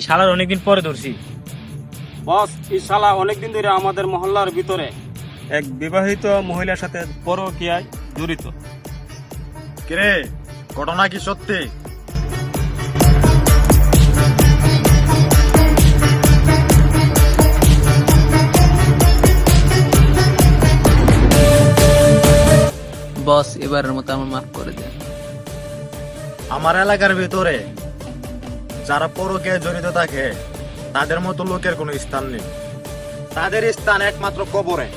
শালার অনেকদিন পরে ধরছি। বস, এই শালা অনেকদিন ধরে আমাদের মহল্লার ভিতরে এক বিবাহিত মহিলার সাথে পরকীয়ায় জড়িত। কিরে, ঘটনা কি সত্যি? বস, এবারের মতো আমার মাফ করে দেন। আমার এলাকার ভিতরে যারা পরকীয়ায় জড়িত থাকে তাদের মতো লোকের কোনো স্থান নেই। তাদের স্থান একমাত্র কবরে।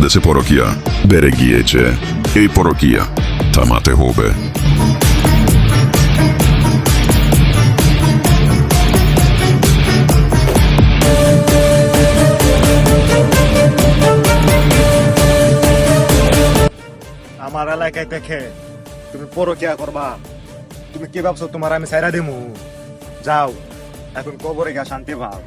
দেশে পরকীয়া বেড়ে গিয়েছে, এই পরকীয়া থামাতে হবে। আমার এলাকায় দেখে তুমি পরকীয়া করবা, তুমি কি ভাবছো তোমার আমি সাইরা দিমু? যাও এখন কবরে গিয়া শান্তি পাও।